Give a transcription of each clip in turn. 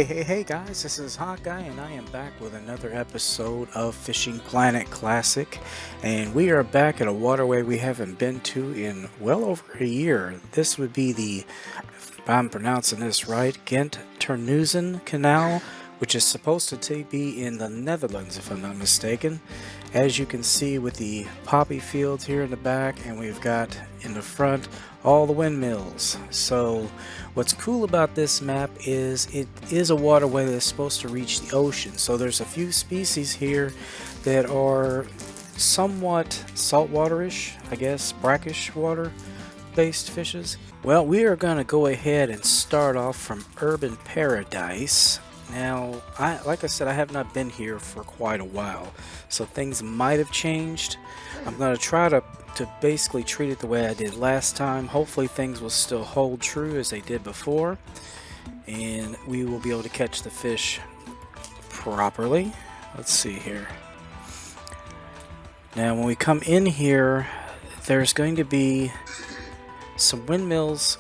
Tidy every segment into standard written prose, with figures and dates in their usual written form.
Hey guys, this is Hot Guy and I am back with another episode of Fishing Planet Classic, and we are back at a waterway we haven't been to in well over a year. This would be the, if I'm pronouncing this right, Ghent-Terneuzen Canal, which is supposed to be in the Netherlands if I'm not mistaken. As you can see with the poppy fields here in the back, and we've got in the front all the windmills. So what's cool about this map is it is a waterway that's supposed to reach the ocean. So there's a few species here that are somewhat saltwaterish, I guess, brackish water based fishes. Well, we are going to go ahead and start off from Urban Paradise. Now, like I said, I have not been here for quite a while, so things might have changed. I'm going to try to basically treat it the way I did last time. Hopefully things will still hold true as they did before, and we will be able to catch the fish properly. Let's see here. Now, when we come in here, there's going to be some windmills,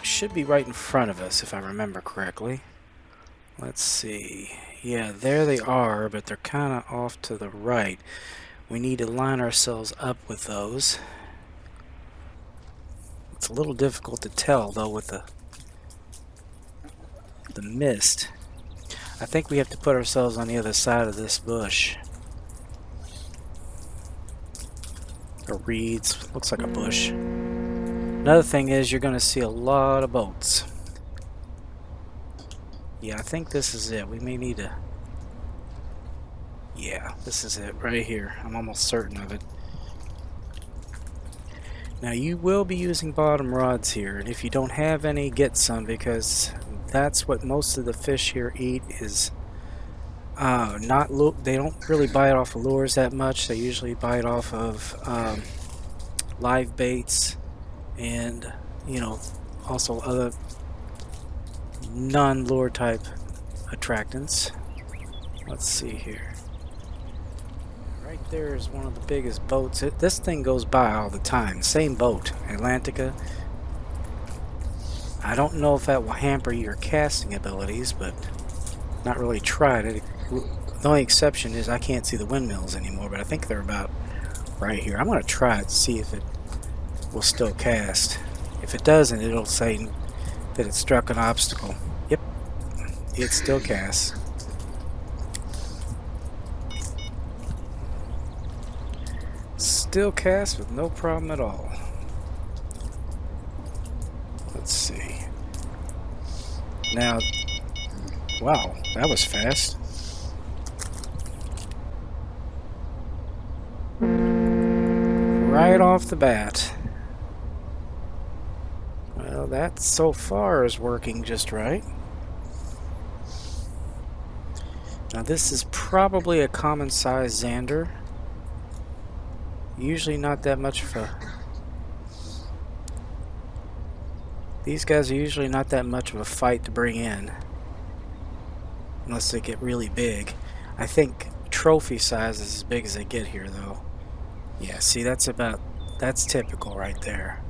should be right in front of us if I remember correctly. Let's see. Yeah, there they are, but they're kind of off to the right. We need to line ourselves up with those. It's a little difficult to tell, though, with the mist. I think we have to put ourselves on the other side of this bush. Or reeds. Looks like a bush. Another thing is you're going to see a lot of boats. Yeah, I think this is it. We may need to... Yeah, this is it right here. I'm almost certain of it. Now, you will be using bottom rods here, and if you don't have any, get some, because that's what most of the fish here eat is they don't really bite off of lures that much. They usually bite off of live baits and, also other non-lure type attractants. Let's see here. Right there is one of the biggest boats. This thing goes by all the time. Same boat, Atlantica. I don't know if that will hamper your casting abilities, but not really tried it. The only exception is I can't see the windmills anymore, but I think they're about right here. I'm going to try it to see if it will still cast. If it doesn't, it'll say that it struck an obstacle. Yep, it still casts. Still casts with no problem at all. Let's see. Now, wow, that was fast. Right off the bat. Well, that so far is working just right. Now this is probably a common size Zander. Usually not that much of a... These guys are usually not that much of a fight to bring in. Unless they get really big. I think trophy size is as big as they get here though. Yeah, see, that's typical right there.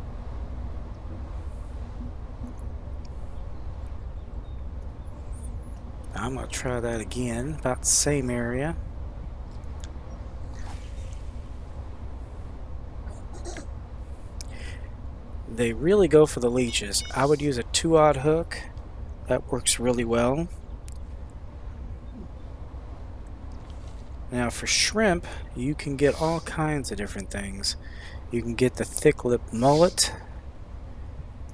I'm going to try that again, about the same area. They really go for the leeches. I would use a 2-aught hook. That works really well. Now for shrimp, you can get all kinds of different things. You can get the Thicklip Mullet,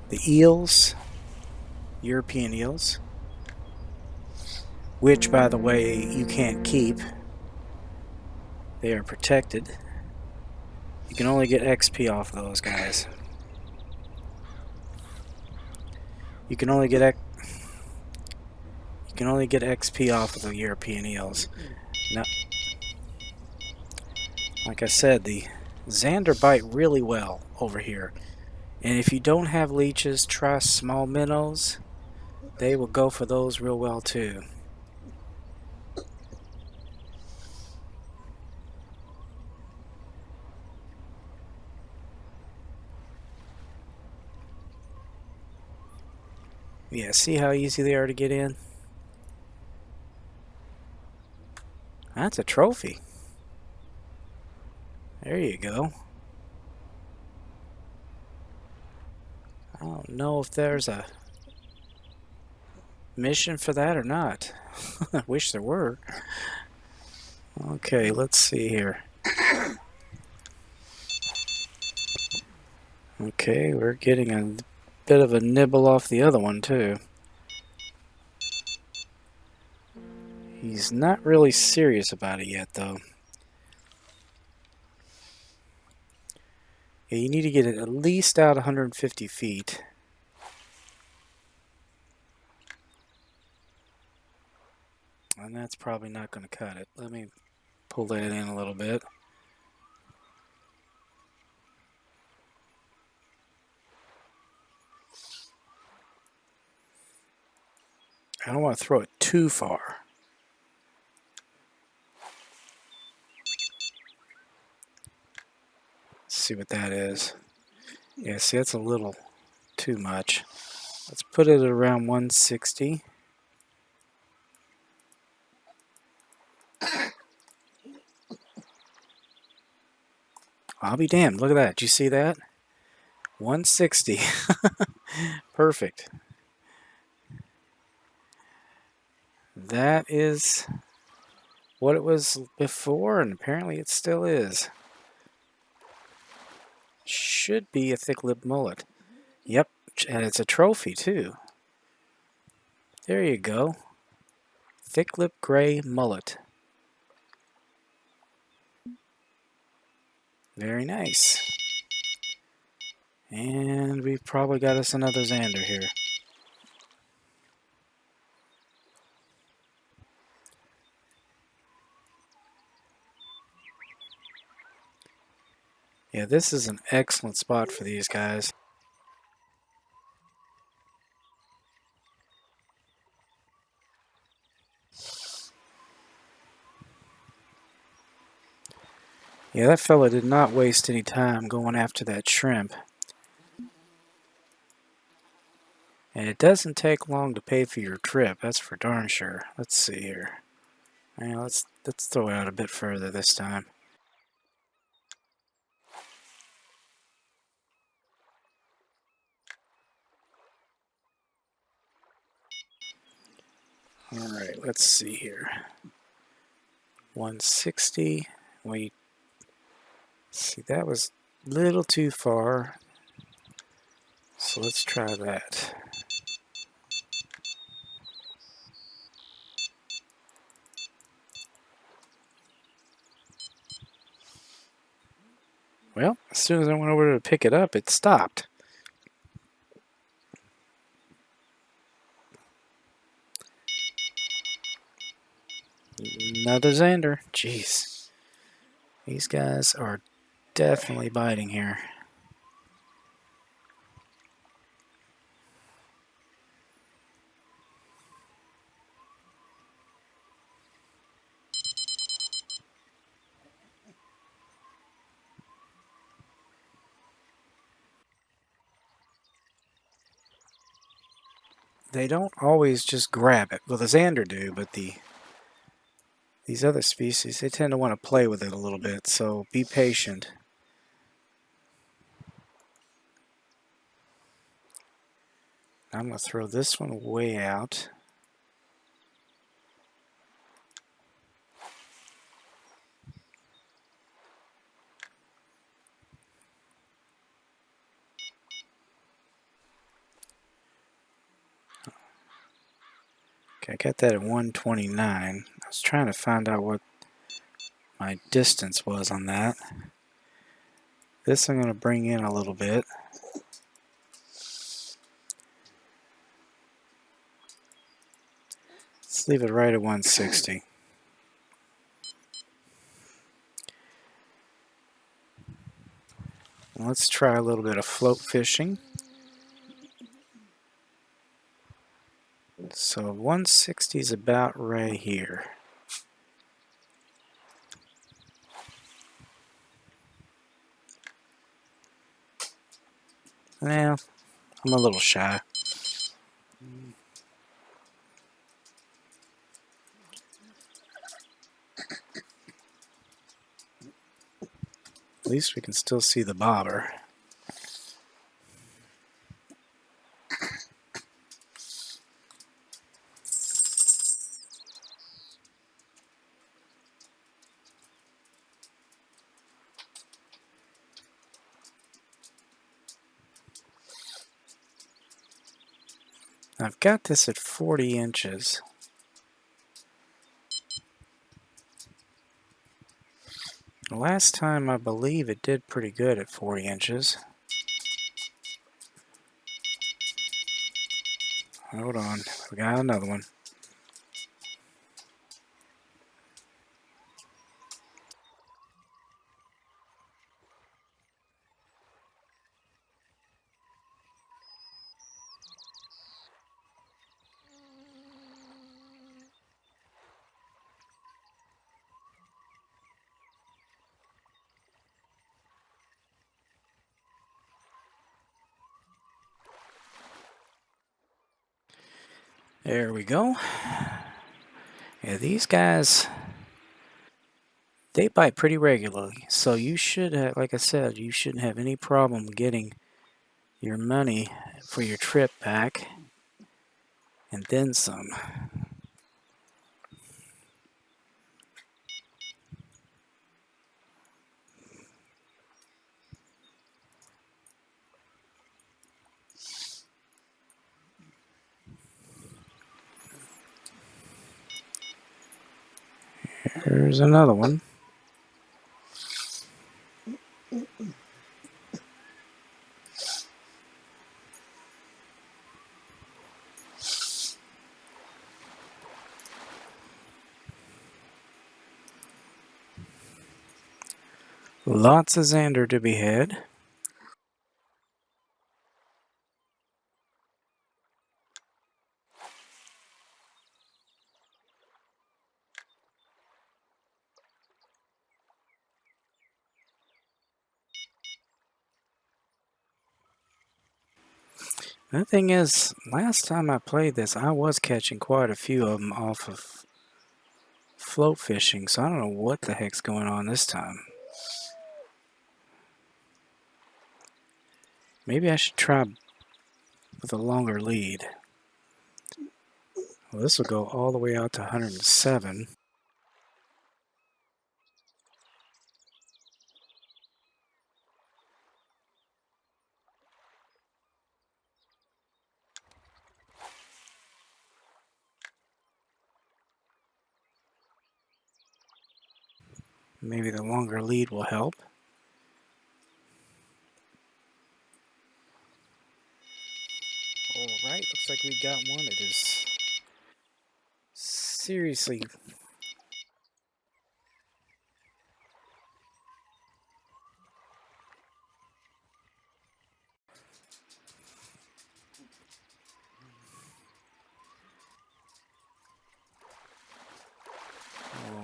the eels, European eels, which, by the way, you can't keep. They are protected. You can only get XP off of those guys. You can only get XP off of the European eels. Now, like I said, the Zander bite really well over here. And if you don't have leeches, try small minnows. They will go for those real well too. Yeah, see how easy they are to get in? That's a trophy. There you go. I don't know if there's a mission for that or not. I wish there were. Okay, let's see here. Okay, we're getting a bit of a nibble off the other one too. He's not really serious about it yet though. Yeah, you need to get it at least out 150 feet. And that's probably not going to cut it. Let me pull that in a little bit. I don't want to throw it too far. Let's see what that is. Yeah, see, that's a little too much. Let's put it at around 160. I'll be damned. Look at that. Did you see that? 160. Perfect. That is what it was before, and apparently it still is. Should be a thick-lipped mullet. Yep, and it's a trophy too. There you go. Thicklip Grey Mullet. Very nice. And we've probably got us another Zander here. Yeah, this is an excellent spot for these guys. Yeah, that fella did not waste any time going after that shrimp. And it doesn't take long to pay for your trip, that's for darn sure. Let's see here. Yeah, let's throw it out a bit further this time. Alright, let's see here. 160. Wait. See, that was a little too far. So let's try that. Well, as soon as I went over to pick it up, it stopped. Another Zander. Jeez. These guys are definitely biting here. They don't always just grab it. Well, the Zander do, but these other species, they tend to want to play with it a little bit, so be patient. I'm going to throw this one way out. Okay, I got that at 129. I was trying to find out what my distance was on that. This I'm going to bring in a little bit. Let's leave it right at 160. Let's try a little bit of float fishing. So 160 is about right here. Well, I'm a little shy. At least we can still see the bobber. I've got this at 40 inches. Last time I believe it did pretty good at 40 inches. Hold on, we got another one. There we go. Yeah, these guys, they bite pretty regularly, so you should have, like I said, you shouldn't have any problem getting your money for your trip back, and then some. Here's another one. Lots of Zander to be had. The thing is, last time I played this, I was catching quite a few of them off of float fishing, so I don't know what the heck's going on this time. Maybe I should try with a longer lead. Well, this will go all the way out to 107. Maybe the longer lead will help. Alright, looks like we got one. It is seriously.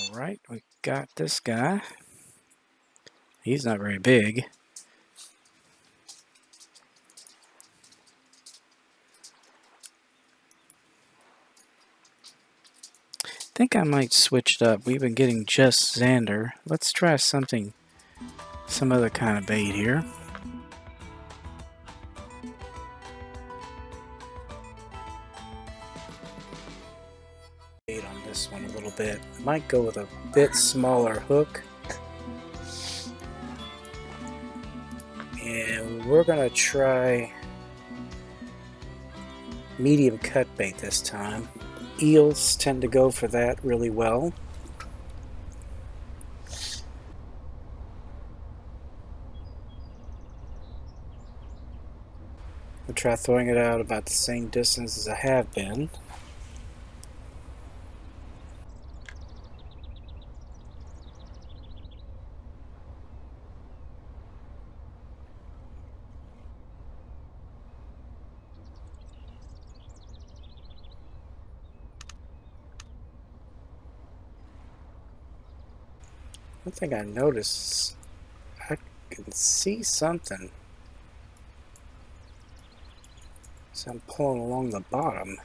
Alright, we got this guy. He's not very big. I think I might switch it up. We've been getting just Zander. Let's try something, some other kind of bait here. Bait on this one a little bit. Might go with a bit smaller hook. And we're gonna try medium cut bait this time. Eels tend to go for that really well. I'll try throwing it out about the same distance as I have been. One thing I noticed, I can see something. So I'm pulling along the bottom.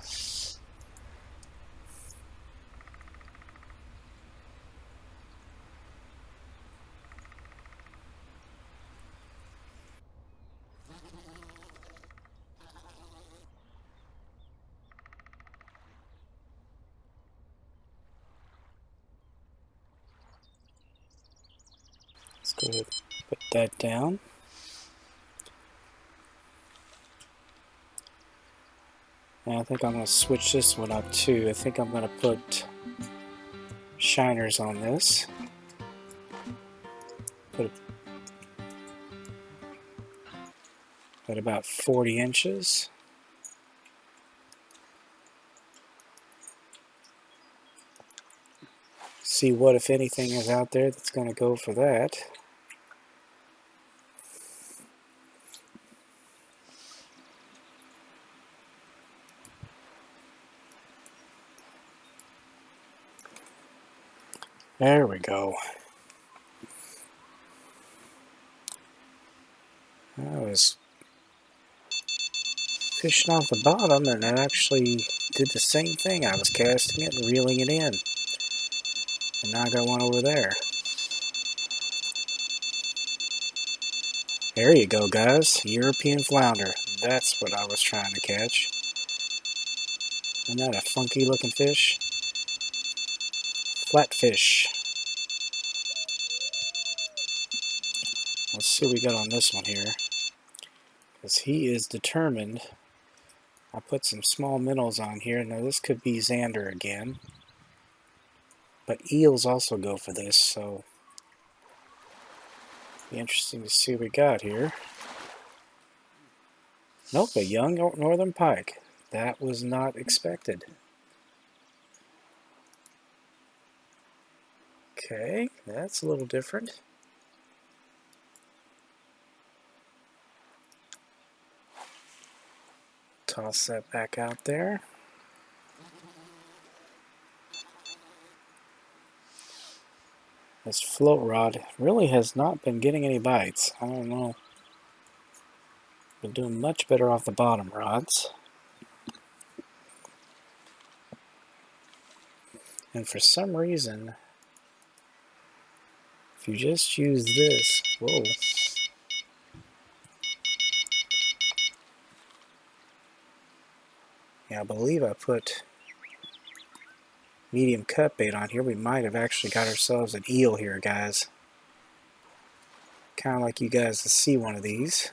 Let's go ahead and put that down. And I think I'm going to switch this one up too. I think I'm going to put shiners on this. Put it at about 40 inches. See what, if anything, is out there that's going to go for that. There we go. I was fishing off the bottom and I actually did the same thing. I was casting it and reeling it in. And now I got one over there. There you go, guys. European flounder. That's what I was trying to catch. Isn't that a funky looking fish? Flatfish. Let's see what we got on this one here. Because he is determined. I put some small minnows on here. Now this could be Zander again. But eels also go for this, so be interesting to see what we got here. Nope, a young northern pike. That was not expected. Okay, that's a little different. Toss that back out there. This float rod really has not been getting any bites. I don't know. Been doing much better off the bottom rods. And for some reason, if you just use this, whoa. Yeah, I believe I put medium cut bait on here. We might have actually got ourselves an eel here, guys. Kind of like you guys to see one of these.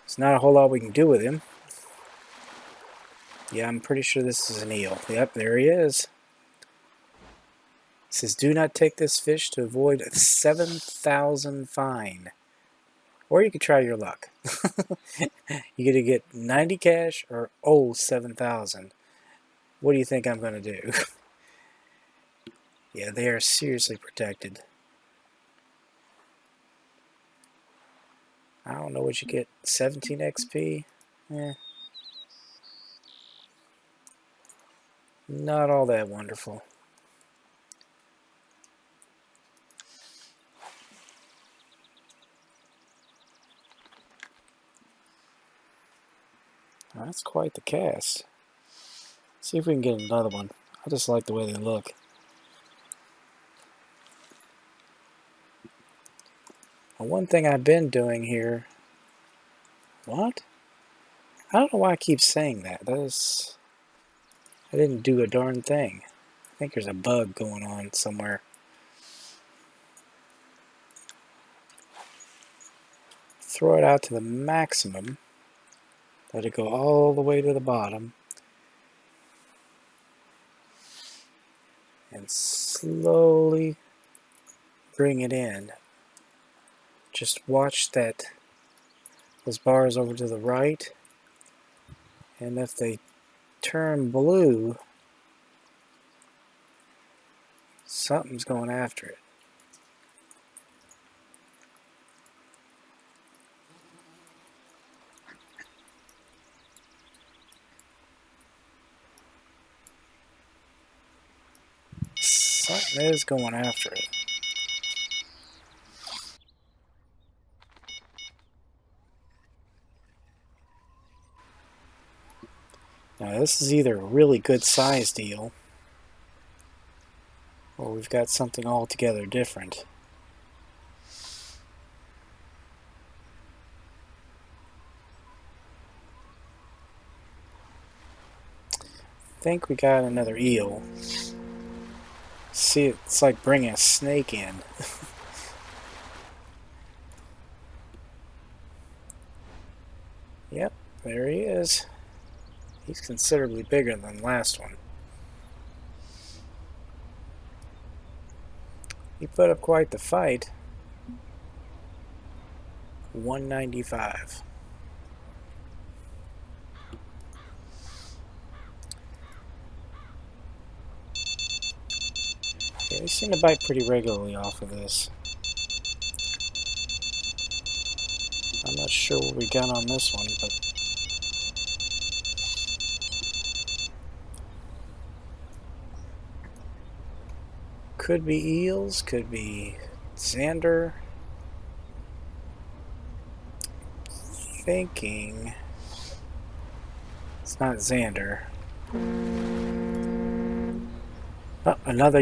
There's not a whole lot we can do with him. Yeah, I'm pretty sure this is an eel. Yep, there he is. It says, do not take this fish to avoid a 7,000 fine. Or you could try your luck. You're going to get 90 cash or 7,000. What do you think I'm going to do? Yeah, they are seriously protected. I don't know what you get. 17 XP? Eh. Not all that wonderful. Well, that's quite the cast. See if we can get another one. I just like the way they look. Well, one thing I've been doing here... What? I don't know why I keep saying that. I didn't do a darn thing. I think there's a bug going on somewhere. Throw it out to the maximum. Let it go all the way to the bottom. And slowly bring it in. Just watch those bars over to the right. And if they turn blue, something's going after it. Something is going after it. Now this is either a really good sized eel, or we've got something altogether different. I think we got another eel. See, it's like bringing a snake in. Yep, there he is. He's considerably bigger than the last one. He put up quite the fight. 195. Yeah, they seem to bite pretty regularly off of this. I'm not sure what we got on this one, but could be eels, could be Zander. Thinking it's not Zander. Oh, another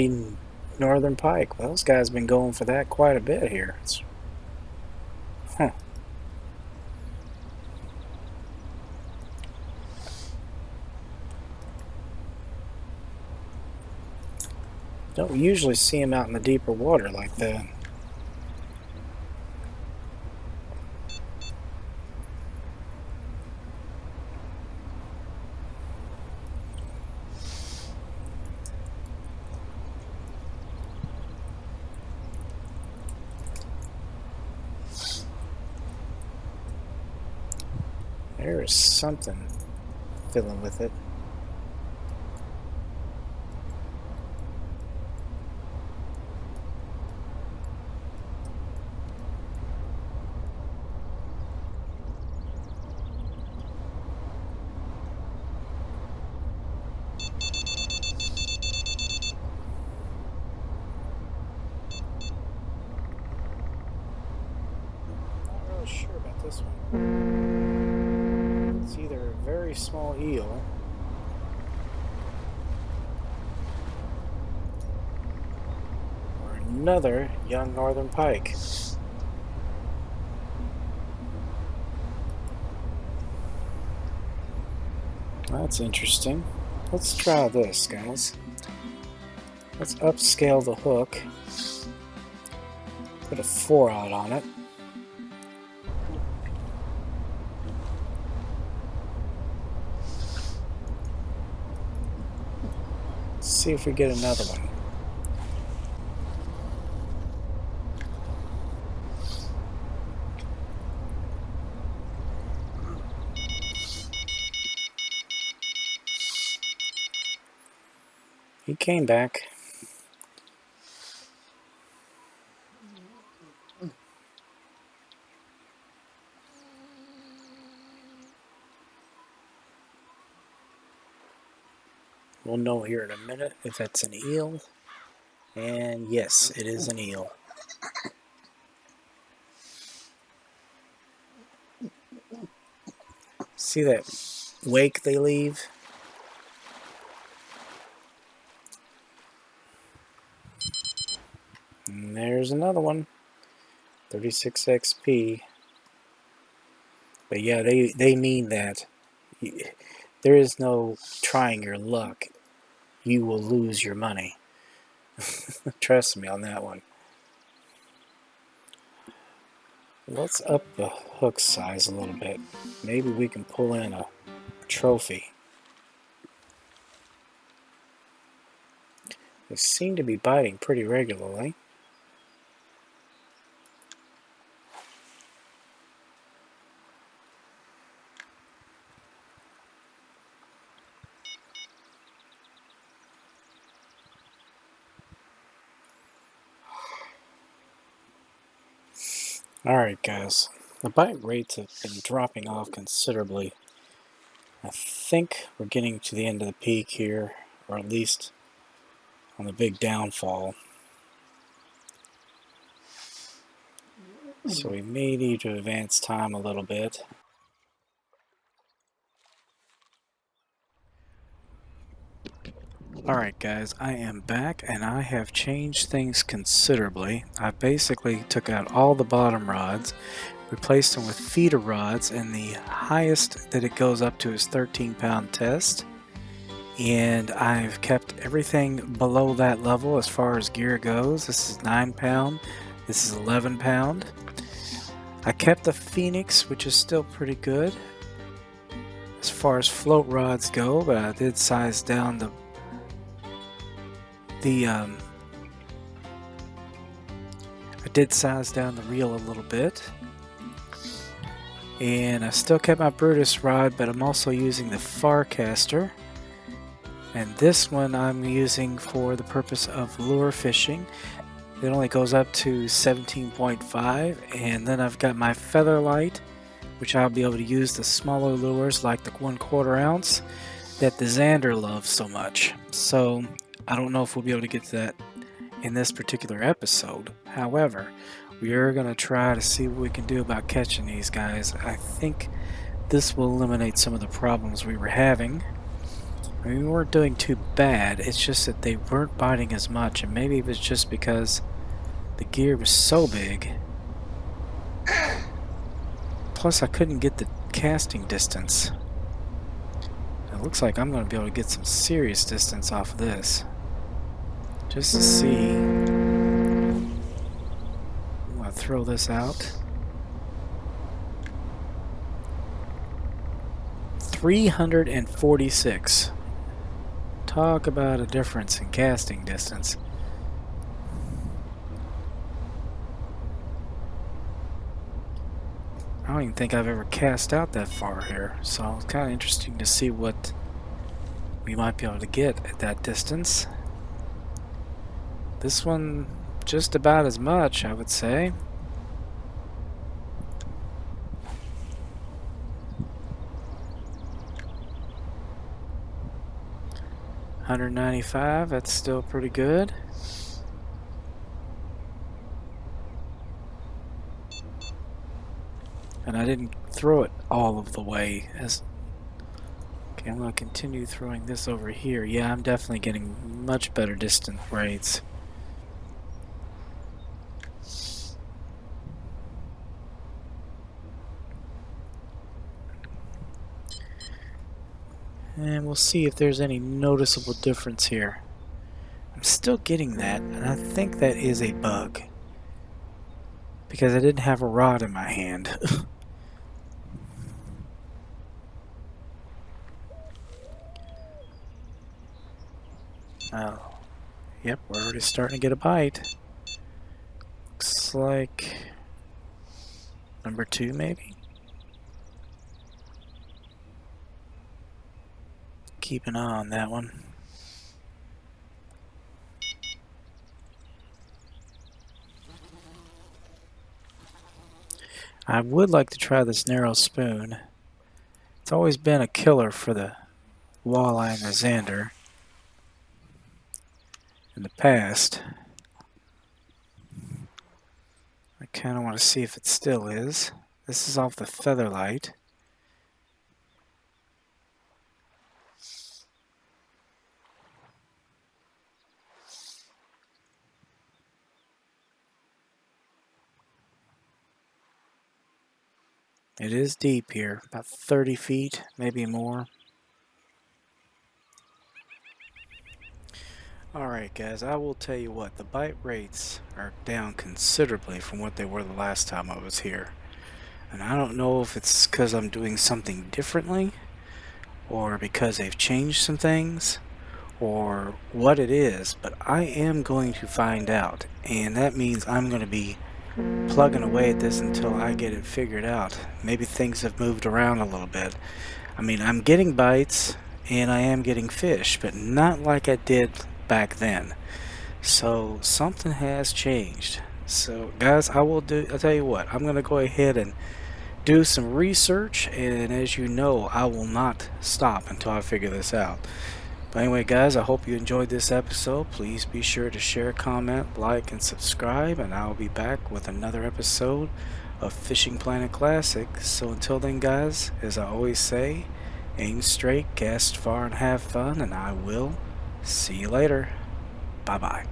northern pike. Well, those guys been going for that quite a bit here. Huh. Don't usually see them out in the deeper water like that. There is something fiddling with it. Not really sure about this one. It's either a very small eel or another young northern pike. That's interesting. Let's try this, guys. Let's upscale the hook. Put a 4-aught on it. Let's see if we get another one. He came back. We'll know here in a minute if it's an eel. And yes, it is an eel. See that wake they leave? And there's another one. 36 XP. But yeah, they mean that. There is no trying your luck. You will lose your money. Trust me on that one. Let's up the hook size a little bit. Maybe we can pull in a trophy. They seem to be biting pretty regularly. Alright guys, the bite rates have been dropping off considerably. I think we're getting to the end of the peak here, or at least on the big downfall. So we may need to advance time a little bit. Alright guys, I am back and I have changed things considerably. I basically took out all the bottom rods, replaced them with feeder rods, and the highest that it goes up to is 13-pound test. And I've kept everything below that level as far as gear goes. This is 9-pound, this is 11-pound. I kept the Phoenix, which is still pretty good. as far as float rods go, but I did size down the reel a little bit. And I still kept my Brutus rod, but I'm also using the Farcaster. And this one I'm using for the purpose of lure fishing. It only goes up to 17.5, and then I've got my feather light, which I'll be able to use the smaller lures like the 1/4 ounce that the Zander loves so much. So I don't know if we'll be able to get to that in this particular episode. However, we are going to try to see what we can do about catching these guys. I think this will eliminate some of the problems we were having. I mean, we weren't doing too bad, it's just that they weren't biting as much, and maybe it was just because the gear was so big. Plus I couldn't get the casting distance. It looks like I'm going to be able to get some serious distance off of this. Just to see. I'm going to throw this out. 346. Talk about a difference in casting distance. I don't even think I've ever cast out that far here, so it's kind of interesting to see what we might be able to get at that distance. This one just about as much, I would say. $195, that's still pretty good. And I didn't throw it all of the way. Okay, I'm going to continue throwing this over here. Yeah, I'm definitely getting much better distant rates. And we'll see if there's any noticeable difference here. I'm still getting that, and I think that is a bug. Because I didn't have a rod in my hand. Oh. Yep, we're already starting to get a bite. Looks like number 2 maybe? Keep an eye on that one. I would like to try this narrow spoon. It's always been a killer for the walleye and the Zander in the past. I kind of want to see if it still is. This is off the feather light. It is deep here, about 30 feet, maybe more. Alright guys, I will tell you what, the bite rates are down considerably from what they were the last time I was here. And I don't know if it's because I'm doing something differently, or because they've changed some things, or what it is, but I am going to find out. And that means I'm going to be plugging away at this until I get it figured out. Maybe things have moved around a little bit. I mean, I'm getting bites and I am getting fish, but not like I did back then. So something has changed. So guys, I'll tell you what, I'm gonna go ahead and do some research, and as you know, I will not stop until I figure this out. But anyway guys, I hope you enjoyed this episode. Please be sure to share, comment, like, and subscribe, and I'll be back with another episode of Fishing Planet Classic. So until then guys, as I always say, aim straight, cast far, and have fun, and I will see you later. Bye bye.